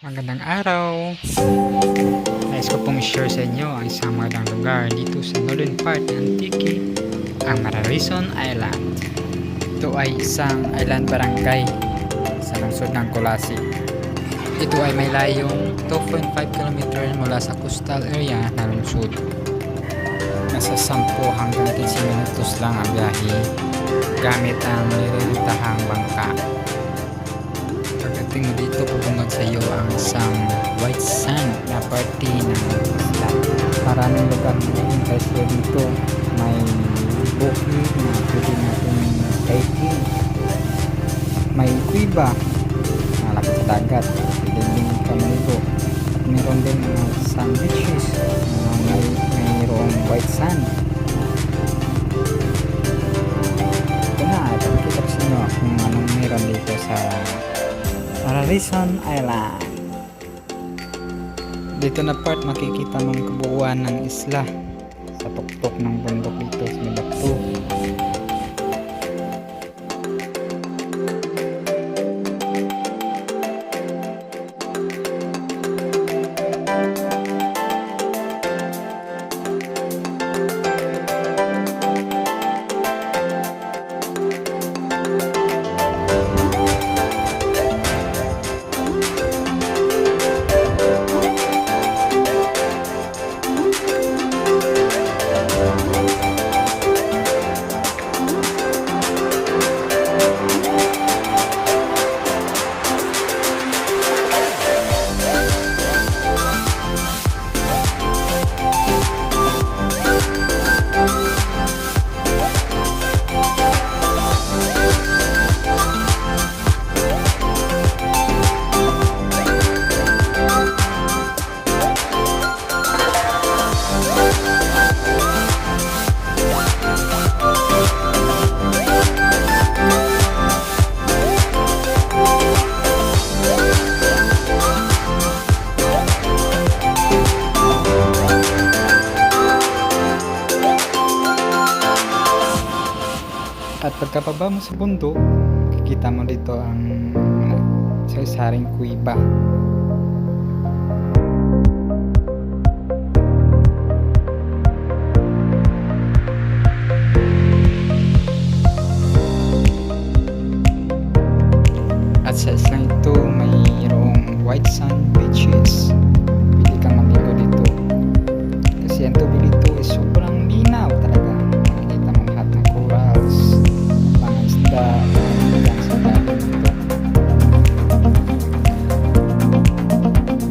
Magandang araw! Nais ko pong share sa inyo ang isang magandang lugar dito sa northern part ng Antique, ang Mararison Island. Ito ay isang island barangay sa lungsod ng Colasi. Ito ay may layong 2.5 km mula sa coastal area ng lungsod. Nasa 10 hanggang 15 minutos lang ang biyahe gamit ang nililitahang bangka. Pagdating mo dito, pabungad sa iyo ang isang white sand na parte ng isla. Maraming lugar na hintay sila dito. May bukid na pwede natin hiking. May kuiba na lapit sa dagat. Pwede din kami dito. At meron din mga sand beaches na mayroong white sand. Ito na, ipagkita ko sa inyo kung anong meron dito sa Mararison Island. Dito na part makikita mong kabuuan ng isla sa tuktok ng bundok dito sa Milapto. At pagkababa mo sa bundok, kikita mo dito ang sari-saring kuiba. At sa islang ito, mayroong white sand beaches. Pwede kang maligo dito. Kasi ang tubig dito ay sobrang linaw talaga. Makikita mo lahat ng corals, mga isda, mga sa dagat dito.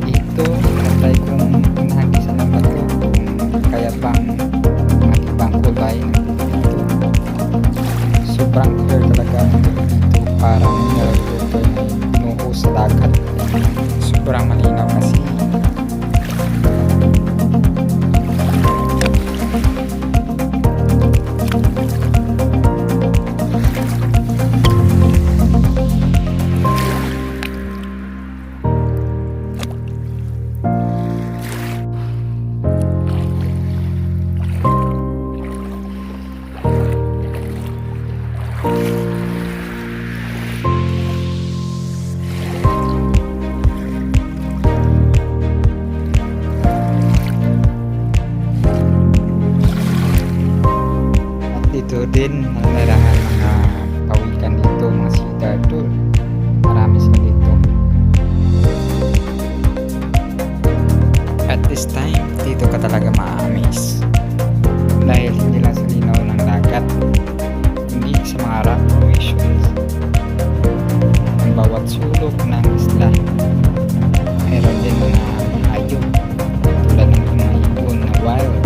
Dito, try kong inahagisan ng bato kung kaya bang mag-ibang kulay ng tubig dito. Sobrang clear talaga ang tubig dito, parang nilagay nuho sa dagat. Sobrang malinaw kasi. Dito din nanirahan mga pawikan dito, mga cedar tool. Marami sila dito. At this time, dito ka talaga ma-amaze. Dahil hindi lang sa linaw ng dagat, hindi sa mga rock formations. Ang bawat sulok ng isla, mayroon din mga hayop tulad ng mga ibon na wild.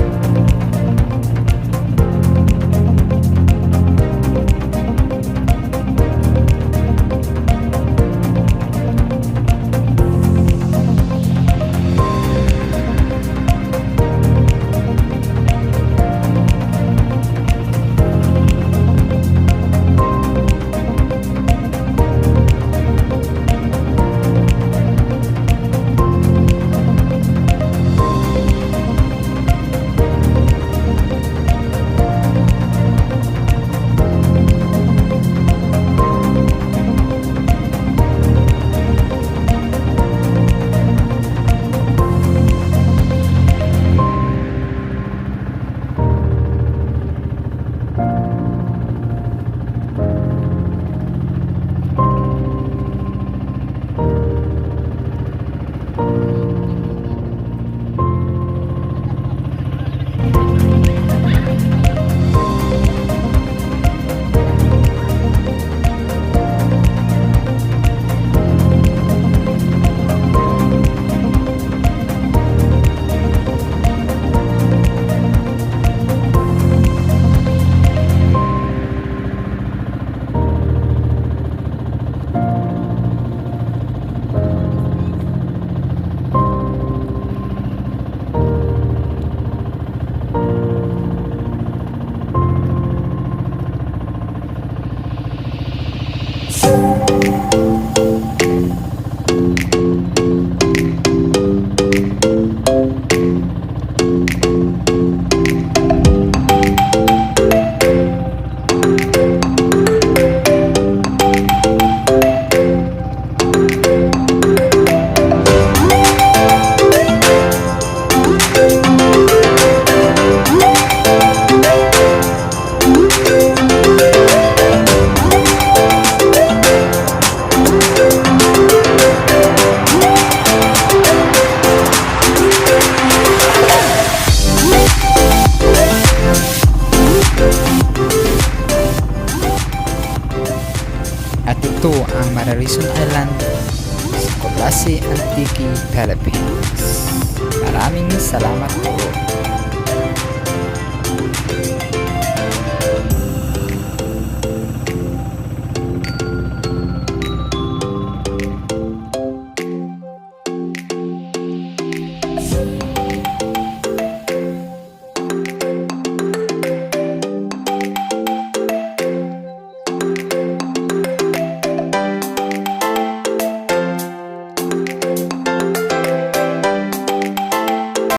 Lassie Antique Philippines. Maraming salamat po.